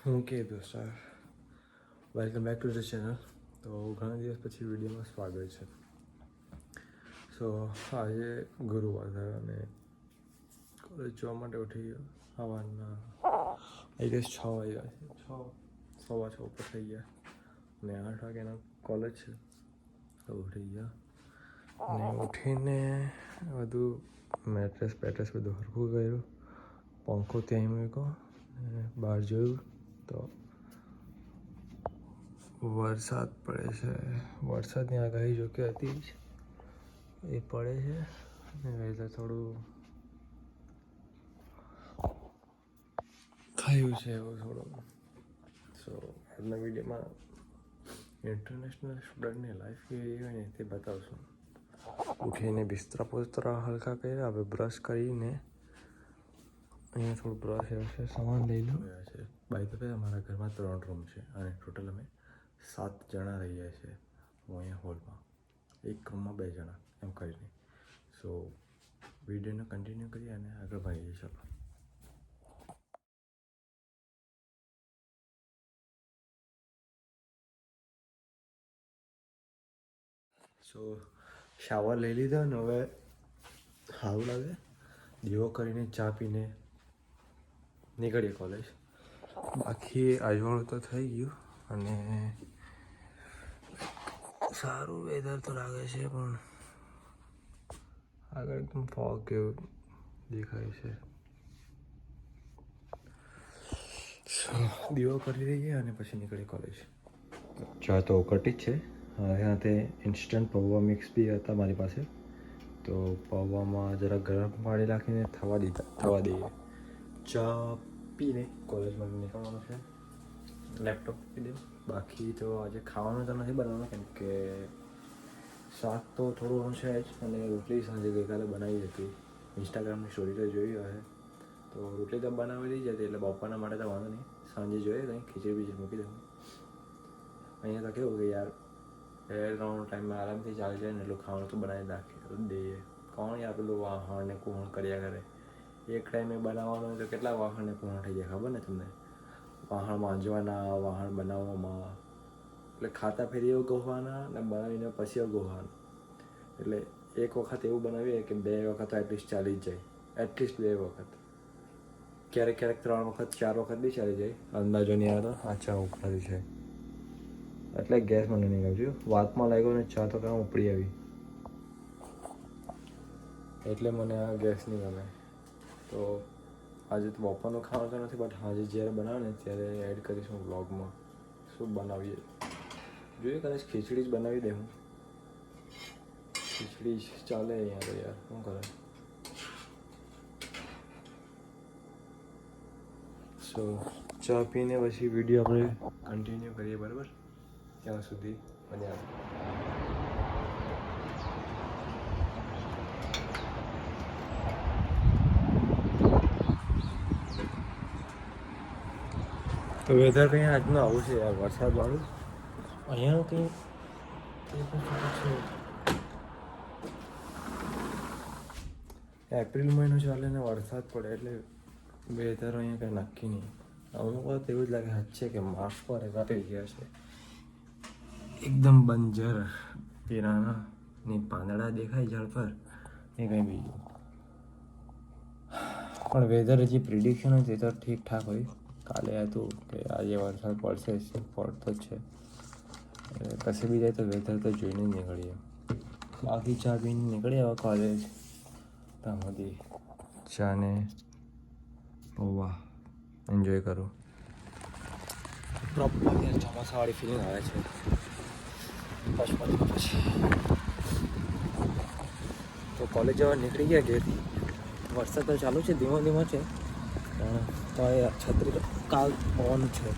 Okay દોસ્તો, welcome back to the channel. તો ઘણા દિવસ પછી વિડીયોમાં સ્વાગત છે. સો આજે ગુરુવાર થયો અને કોલેજ જવા માટે ઉઠી ગયો. સવારના આઈ ગેસ 6 વાગ્યા છે, 6:15 ઉપર થઈ ગયા અને 8 વાગ્યાના કોલેજ છે. તો ઉઠી ગયા અને ઉઠીને બધું મેટ્રેસ બધું હરખું કર્યું, પંખો ત્યાં મૂક્યો, બહાર જોયું તો વરસાદ પડે છે. વરસાદની આગાહી જો કે હતી જ, એ પડે છે અને વેધર થોડું થયું છે એવું થોડું. સો આજના વિડીયોમાં ઇન્ટરનેશનલ સ્ટુડન્ટની લાઈફ કેવી હોય ને તે બતાવશું. ઉઠીને બિસ્તરા હલકા કર્યા. હવે બ્રશ કરીને અહીંયા થોડું બ્રશ છે, સામાન લઈ લો છે. બાય ધ વે અમારા ઘરમાં 3 રૂમ છે અને ટોટલ અમે 7 જણા રહીએ છીએ અહીંયા હોલમાં. એક રૂમમાં 2 જણા એમ કરીને. સો વિડીયોને કન્ટિન્યુ કરીએ અને આગળ ભાગીએ. ચાલો. સો શાવર લઈ લીધો ને હવે સારું લાગે. દીવો કરીને ચા પીને નીકળીએ કોલેજ. બાકી આજવાળું તો થઈ ગયું અને સારું વેધર તો લાગે છે, પણ આગળ એકદમ ફોગ જેવું દેખાય છે. દીવો કરી દઈએ અને પછી નીકળીએ કોલેજ. ચા તો કટી જ છે. સાથે ઇન્સ્ટન્ટ પૌવા મિક્સ બી હતા મારી પાસે, તો પૌવામાં જરા ગરમ પાણી નાખીને થવા દઈએ. ચા પીને કોલેજમાં નીકળવાનું છે. લેપટોપ પી દે. બાકી તો આજે ખાવાનું તો નથી બનાવવાનું, કેમ કે શાક તો થોડું ઘણું છે જ અને રોટલી સાંજે ગઈકાલે બનાવી હતી. ઇન્સ્ટાગ્રામની સ્ટોરી તો જોઈ હશે. તો રોટલી તો બનાવેલી જ હતી, એટલે બપોરના માટે તો વાંધો નહીં. સાંજે જોઈએ કંઈ ખીચડી મૂકી દઉં. અહીંયા તો કેવું કે યાર રાઉન્ડ ટાઈમમાં આરામથી ચાલી જાય ને એટલું ખાવાનું તો બનાવી નાખીએ દઈએ. કોણ યાર પેલું વાહણ ને કુહણ કર્યા કરે. એક ટાઈમે બનાવવાનું હોય તો કેટલા વાહણ ને કુહણ થઈ જાય ખબર ને તમને? વાહણ માંજવાના, વાહણ બનાવવામાં, એટલે ખાતા ફેરી એવું ગોહવાના ને બનાવીને પછી એવું ગોહવાનું. એટલે એક વખત એવું બનાવીએ કે 2 વખત એટલીસ્ટ ચાલી જ જાય. એટલીસ્ટ 2 વખત, ક્યારેક 3 વખત 4 વખત બી ચાલી જાય. અંદાજો નહીં આવતો. આ ચા ઉકળાવી છે એટલે ગેસ મને નહીં ગમતું. વાતમાં લાગ્યો ને ચા તો કામ ઉપડી આવી, એટલે મને આ ગેસ નહીં ગમે. તો આજે તો બપોરનું ખાવાનું તો નથી, બટ આજે જ્યારે બનાવે ને ત્યારે એડ કરીશું વ્લોગમાં શું બનાવીએ. જોઈએ કદાચ ખીચડી જ બનાવી દે. હું ખીચડી ચાલે અહીંયા તો યાર, શું કરે. સો ચા પીને પછી વિડીયો આપણે કન્ટિન્યુ કરીએ, બરાબર? ત્યાં સુધી મજા આવે. તો વેધર કંઈ આજનું આવું છે યાર, વરસાદવાળું. અહીંયાનું કંઈ એપ્રિલ મહિનો ચાલે ને વરસાદ પડે એટલે વેધર અહીંયા કંઈ નક્કી નહીં. અમુક વાત એવું જ લાગે છે કે માર્ચ પર એવા ગયા છે. એકદમ બંજર પીરાણાની પાંદડા દેખાય ઝાડ પર, એ કંઈ બીજું. પણ વેધર હજી પ્રિડિક્શન હોય તે તો ઠીકઠાક હોય. કાલે હતું કે આજે વરસાદ પડશે, પડતો જ છે. કશે બી જાય તો વેધર તો જોઈને જ નીકળીએ. બાકી ચા પીને નીકળીએ હવે કોલેજ. ત્યાં સુધી ચા ને પૌવા એન્જોય કરું. પ્રોપર ચોમાસાવાળી ફિલિંગ આવે છે પછી. તો કોલેજ જવા નીકળી ગયા ઘેરથી. વરસાદ તો ચાલુ છે, ધીમો ધીમો છે, પણ તો એ છત્રી તો કાલ પવન છે.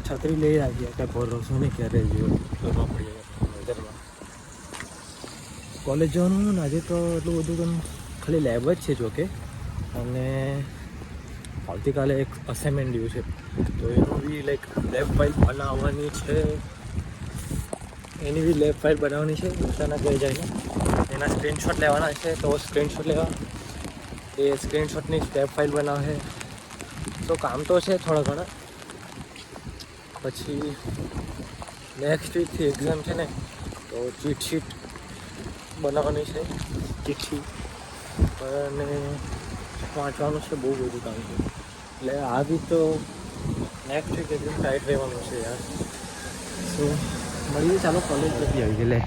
છત્રી લઈ રાખીએ કે ભરોસો નહીં ક્યારે જોવા પડી વેધરમાં. કોલેજ જવાનું આજે તો એટલું બધું ખાલી લેબ જ છે જોકે, અને આવતીકાલે એક અસાઇનમેન્ટ ડ્યુ છે, તો એનું બી લાઈક લેબ ફાઇલ બનાવવાની છે. એની બી લેબ ફાઇલ બનાવવાની છે. પોતાના ઘરે જઈને એના સ્ક્રીનશોટ લેવાના છે, તો સ્ક્રીનશોટ લેવા એ સ્ક્રીનશોટની લેબ ફાઇલ બનાવે. તો તો કામ તો છે થોડા ઘણા. પછી નેક્સ્ટ વીકથી એક્ઝામ છે ને, તો ચીટશીટ બનાવવાની છે. ચીટશીટ અને વાંચવાનું છે, બહુ બધું કામ છે. એટલે આ વીક તો નેક્સ્ટ વીક એકદમ ટાઈટ રહેવાનું છે યાર. સો મળીએ, ચાલો કોલેજ જતી આવી ગઈ લે.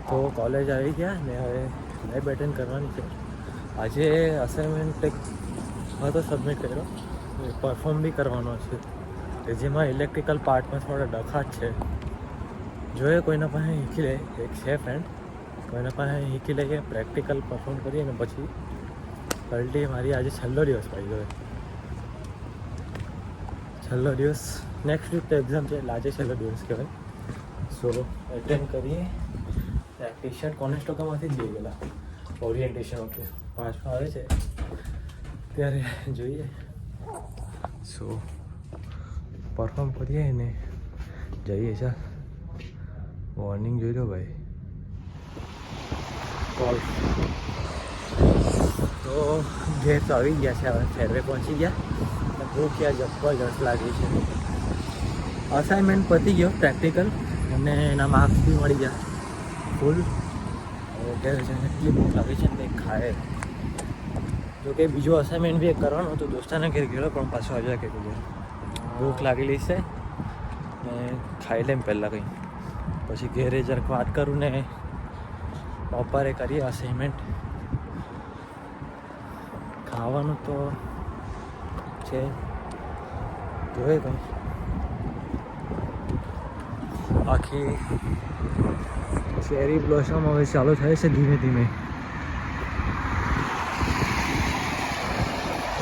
તો કોલેજ આવી ગયા ને હવે લેબ એટેન્ડ કરવાની છે. આજે અસાઇનમેન્ટ એક હતો સબમિટ કર્યો, પરફોર્મ બી કરવાનો છે. જેમાં ઇલેક્ટ્રિકલ પાર્ટમાં થોડા ડખાત છે. જોઈએ કોઈના પાસે શીખી લે, એક છે ફ્રેન્ડ, કોઈના પાસે શીખી લઈએ, પ્રેક્ટિકલ પરફોર્મ કરીએ ને પછી અલ્ટી મારી આજે છેલ્લો દિવસ પાઈ ગયો. છેલ્લો દિવસ, નેક્સ્ટ વીક તો એક્ઝામ છે એટલે આજે છેલ્લો દિવસ કહેવાય. સો એટેન્ડ કરીએ. ટી શર્ટ કોનેસ્ટોકામાંથી જ લઈ ગયેલા ઓરિએન્ટેશન વખતે, પાછું આવે છે ત્યારે જોઈએ. સો પરફોર્મ કરીએ ને જઈએ. ચાલ વોર્નિંગ જોઈ લો ભાઈ. કોલ તો ઘેર તો આવી ગયા છે, હવે ફેરવે પહોંચી ગયા. ભૂખ યાર જબરજસ્ત લાગી છે. અસાઇનમેન્ટ પતી ગયો પ્રેક્ટિકલ, અને એના માર્ક્સ બી મળી ગયા ફૂલ. ઘેર જઈને એટલી ભૂખ લાગી છે ને ખાય. જો કે બીજો અસાઇનમેન્ટ બી એક કરવાનો હતો, દોસ્તાને ઘેર ગયેલો પણ પાછો આવ્યા કે ભૂખ લાગેલી છે ને ખાઈ લેમ પહેલાં કંઈ, પછી ઘેરે જરાક વાત કરું ને બપોરે કરીએ અસાઇનમેન્ટ. ખાવાનું તો છે, જોઈએ કંઈ. આખી ચેરી બ્લોસમ હવે ચાલુ થાય છે ધીમે ધીમે.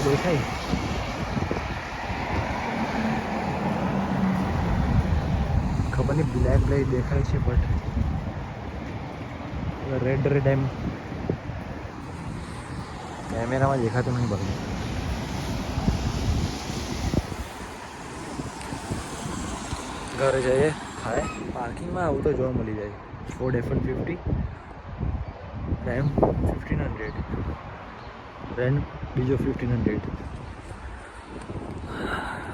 દેખાય ખબર નહીં, બ્લેક બ્લેક દેખાય છે બટ રેડ રેડ એમ કેમેરામાં દેખાતું નહીં બધું. ઘરે જઈએ ખાય. પાર્કિંગમાં આવું તો જોવા મળી જાય. ફોર્ડ F-150 રેમ 1500, રેન્ટ બીજો 1500.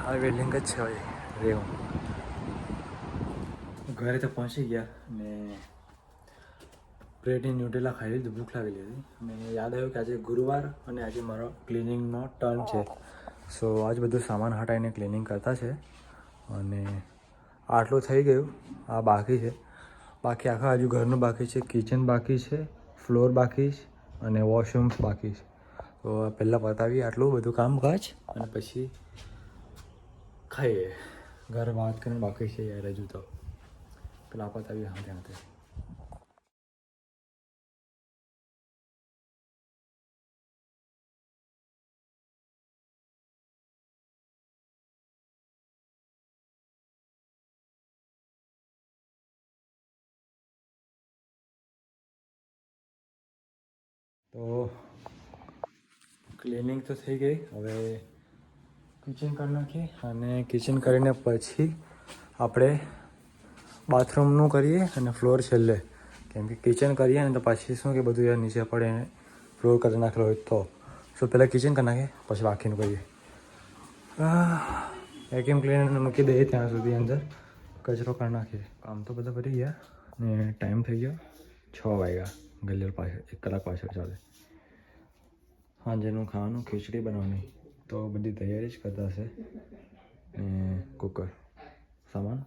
આ વેલ્ડિંગ જ છે ભાઈ રેમ. ઘરે તો પહોંચી ગયા ને બ્રેડ ન્યુટેલા ખાઈ લીધું. ભૂખ લાગેલી હતી. મને યાદ આવ્યું કે આજે ગુરુવાર અને આજે મારો ક્લિનિંગનો ટર્ન છે. સો આજ બધું સામાન હટાવીને ક્લિનિંગ કરતા છે. અને આટલું થઈ ગયું, આ બાકી છે. બાકી આખા હજુ ઘરનું બાકી છે, કિચન બાકી છે, ફ્લોર બાકી છે અને વોશરૂમ્સ બાકી છે. તો પહેલાં પતાવીએ આટલું બધું કામકાજ અને પછી ખાઈએ. ઘર વાત કરીને બાકી છે યાર હજુ તો, પેલા પતાવીએ હાથે હાથે. તો ક્લિનિંગ તો થઈ ગઈ. હવે કિચન કરી નાખીએ અને કિચન કરીને પછી આપણે બાથરૂમનું કરીએ અને ફ્લોર છેલ્લે. કેમ કે કિચન કરીએ ને તો પછી શું કે બધું યાર નીચે પડે ને ફ્લોર કરી નાખેલો હોય તો. સો પહેલાં કિચન કરી નાખીએ પછી બાકીનું કરીએ. વેક્યુમ ક્લીનર મૂકી દઈએ ત્યાં સુધી, અંદર કચરો કરી નાખીએ. કામ તો બધા પતી ગયા ને ટાઈમ થઈ ગયો 6 વાગ્યા. ગલ્લેર પાછળ 1 કલાક પાછળ ચાલે. સાંજેનું ખાવાનું ખીચડી બનાવવાની, તો બધી તૈયારી જ કરતા હશે. ને કુકર સામાન,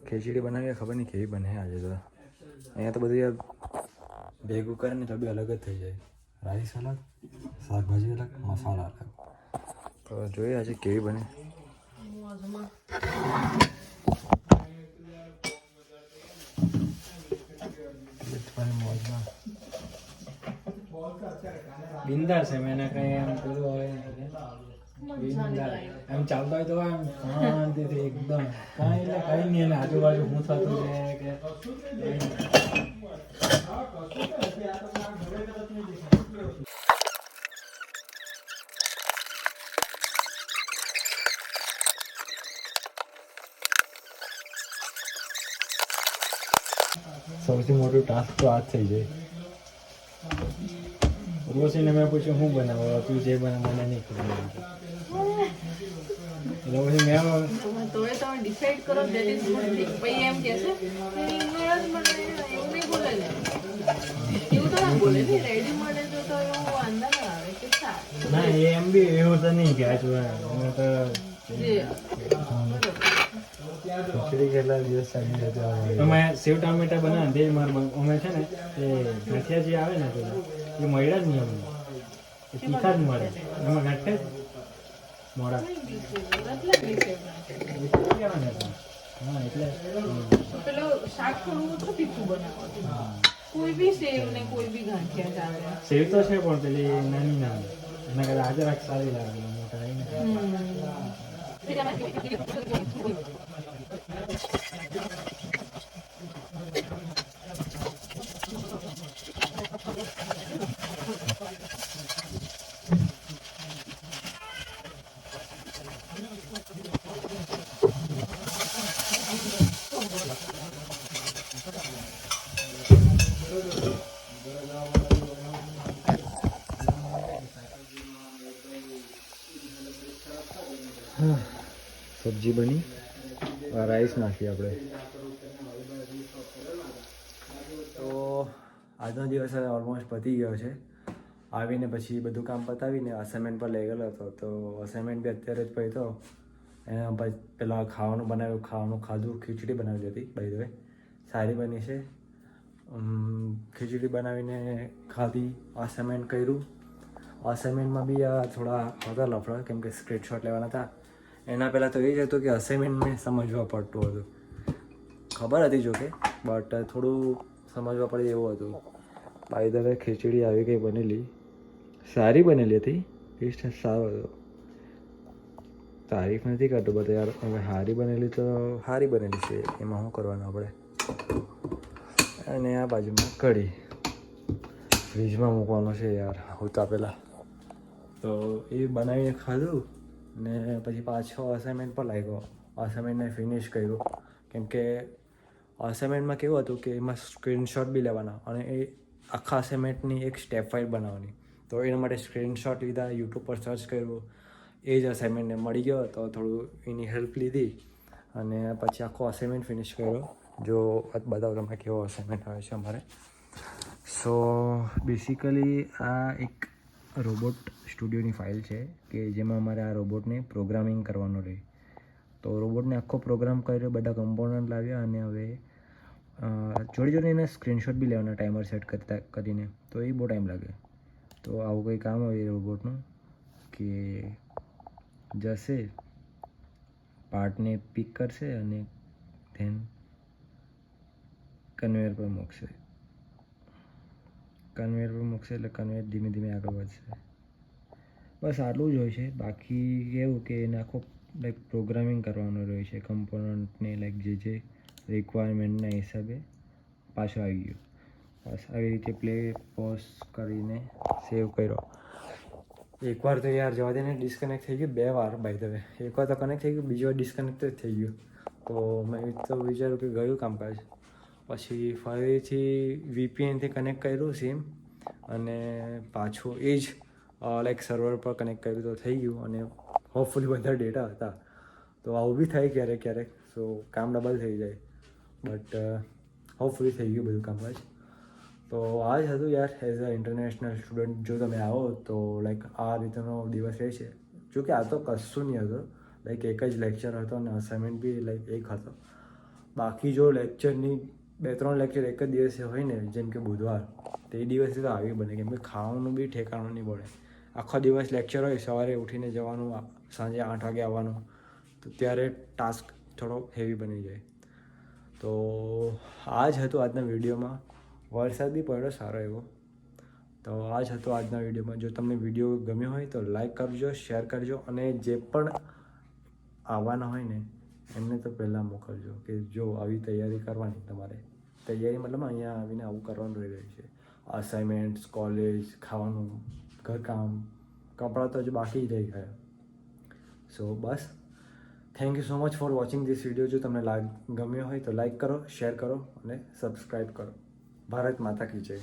ખીચડી બનાવીએ, ખબર નહીં કેવી બને આજે તો. અહીંયા તો બધું યાર ભેગું કરે ને તો બી અલગ જ થઈ જાય. રાઈસ અલગ, શાકભાજી અલગ, મસાલા અલગ. તો જોઈએ આજે કેવી બને. બિંદાસ એમ, એને કઈ એમ પેલું હોય એમ ચાલતો હોય તો એમ શાંતિથી એકદમ કાંઈ એટલે કઈ નહીં. એને આજુબાજુ શું થતું છે કે સૌથી મોટું ટાસ્ક તો આ જ થઈ જાય. રોશીને મેં પૂછ્યું હું બનાવો તું જે બનાવ મને નહીં ખબર એટલે પછી મેં તોય તમે ડિસાઈડ કરો that is good thing. પછી એમ કહેશે ઇગ્નોરન્સ મને એવું નહીં બોલે ને એવું તો ના બોલે ને રેડી મળે તો એવું વાંધો ના આવે કે સારું ના એમ બી એવું તો નહીં કે આજ અમે તો જે ખીચડી કેટલા દિવસ ચાલી જતી અમે સેવ ટામેટા બનાવે તે મારા અમે છે ને એ ગાંઠિયા જે આવે ને પેલા એ મળ્યા જ નહીં અમને એ તીખા જ મળે એમાં ગાંઠિયા જ મોડા કહેવાના હતા. હા એટલે પેલો શાક થોડું ઓછું તીખું બનાવો કોઈ બી સેવ ને કોઈ બી ગાંઠિયા ચાલે સેવ તો છે પણ પેલી નાની નાની એના કરતા આજે રાખ સારી લાગે મોટા રહીને સબ્જી બની રાઈસ નાખીએ આપણે. તો આજનો દિવસ હવે ઓલમોસ્ટ પતી ગયો છે. આવીને પછી બધું કામ પતાવીને અસાઇનમેન્ટ પર લઈ ગયેલો હતો. તો અસાઇનમેન્ટ બી અત્યારે જ પહોંચ્યો. એના પછી પહેલાં ખાવાનું બનાવ્યું, ખાવાનું ખાધું. ખીચડી બનાવી હતી બાય ધ વે, સારી બની છે. ખીચડી બનાવીને ખાધી. અસાઇનમેન્ટ કર્યું. અસાઇનમેન્ટમાં બી આ થોડા હતા લફડા, કેમ કે સ્ક્રીનશોટ લેવાના હતા. એના પહેલાં તો એ જ હતું કે અસાઇનમેન્ટને સમજવા પડતું હતું. ખબર હતી જોકે, બટ થોડું સમજવા પડે એવું હતું. બાય ધ વે ખીચડી આવી ગઈ બનેલી, સારી બનેલી હતી. ટેસ્ટ સારો હતો. તારીફ નથી કરતો બટ યાર, હવે સારી બનેલી તો સારી બનેલી છે, એમાં શું કરવાનું આપણે. અને આ બાજુમાં કઢી ફ્રીજમાં મૂકવાનો છે યાર હોતા પહેલાં. તો એ બનાવીને ખાધું ને પછી પાછો અસાઇનમેન્ટ પર લાગ્યો. અસાઇનમેન્ટને ફિનિશ કર્યું, કેમ કે અસાઇનમેન્ટમાં કેવું હતું કે એમાં સ્ક્રીનશોટ બી લેવાના અને એ આખા અસાઇનમેન્ટની એક સ્ટેપ ફાઇલ બનાવવાની. તો એના માટે સ્ક્રીનશોટ લીધા, યુટ્યુબ પર સર્ચ કર્યું. એ જ અસાઇનમેન્ટને મળી ગયો તો થોડું એની હેલ્પ લીધી અને પછી આખો અસાઇનમેન્ટ ફિનિશ કર્યો. જો બતાવો તમને કેવો અસાઇનમેન્ટ આવે છે અમારે. સો બેસિકલી આ એક રોબોટ સ્ટુડિયોની ફાઇલ છે કે જેમાં અમારે આ રોબોટને પ્રોગ્રામિંગ કરવાનું રહે. તો રોબોટને આખો પ્રોગ્રામ કર્યો, બધા કમ્પોનન્ટ લાવ્યા અને હવે જોડે એને સ્ક્રીનશોટ બી લેવાના ટાઈમર સેટ કરીને. તો એ બહુ ટાઈમ લાગે. તો આવું કંઈ કામ હોય રોબોટનું કે જશે, પાર્ટને પિક કરશે અને ધેન કન્વેયર પર મૂકશે. એટલે કન્વેયર ધીમે ધીમે આગળ વધશે. બસ આટલું જ હોય છે. બાકી એવું કે એને આખો લાઈક પ્રોગ્રામિંગ કરવાનું રહે છે, કમ્પોનન્ટને લાઈક જે રિક્વાયરમેન્ટના હિસાબે. પાછો આવી ગયો. બસ આવી રીતે પ્લે પોઝ કરીને સેવ કર્યો. એકવાર તો યાર જવા દે ને, ડિસ્કનેક્ટ થઈ ગયું 2 વાર બાય ધ વે. એકવાર તો કનેક્ટ થઈ ગયું, બીજી વાર ડિસ્કનેક્ટ જ થઈ ગયું. તો મેં તો વિચાર્યું કે ગયું કામકાજ. પછી ફરીથી VPNથી કનેક્ટ કર્યું સિમ અને પાછું એ જ લાઈક સર્વર પર કનેક્ટ કર્યું તો થઈ ગયું. અને હોપફુલી બધા ડેટા હતા. તો આવું બી થાય ક્યારેક ક્યારેક. સો કામ ડબલ થઈ જાય, બટ હોપફુલી થઈ ગયું બધું કામકાજ. તો આ જ હતું યાર. એઝ અ ઇન્ટરનેશનલ સ્ટુડન્ટ જો તમે આવો તો લાઈક આ રીતનો દિવસ રહે છે. જો કે આ તો કશું નહીં હતું, લાઈક એક જ લેક્ચર હતો અને અસાઇનમેન્ટ બી લાઈક એક હતો. બાકી જો લેક્ચરની 2-3 લેક્ચર એક જ દિવસે હોય ને, જેમ કે બુધવાર, તે દિવસે તો આવી બને, કેમ કે ખાવાનું બી ઠેકાણું નહીં પડે. આખો દિવસ લેક્ચર હોય, સવારે ઉઠીને જવાનું, સાંજે 8 વાગે આવવાનું, તો ત્યારે ટાસ્ક થોડો હેવી બની જાય. તો આ જ હતું આજના વિડીયોમાં. વરસાદ બી પડ્યો સારો એવો. તો આ જ હતું આજના વિડીયોમાં. જો તમને વિડીયો ગમ્યો હોય તો લાઈક કરજો, શેર કરજો અને જે પણ આવવાના હોય ને એમને તો પહેલાં મોકલજો કે જો આવી તૈયારી કરવાની તમારે. તૈયારી મતલબ અહીંયા આવીને આવું કરવાનું રહી રહ્યું છે. અસાઇનમેન્ટ્સ, કોલેજ, ખાવાનું, ઘરકામ, કપડાં તો હજુ બાકી જ રહી ગયા. સો બસ thank you so much for watching this video. જો તમને ગમ્યો હોય તો લાઈક કરો, શેર કરો અને સબસ્ક્રાઈબ કરો. ભારત માતા કી જય.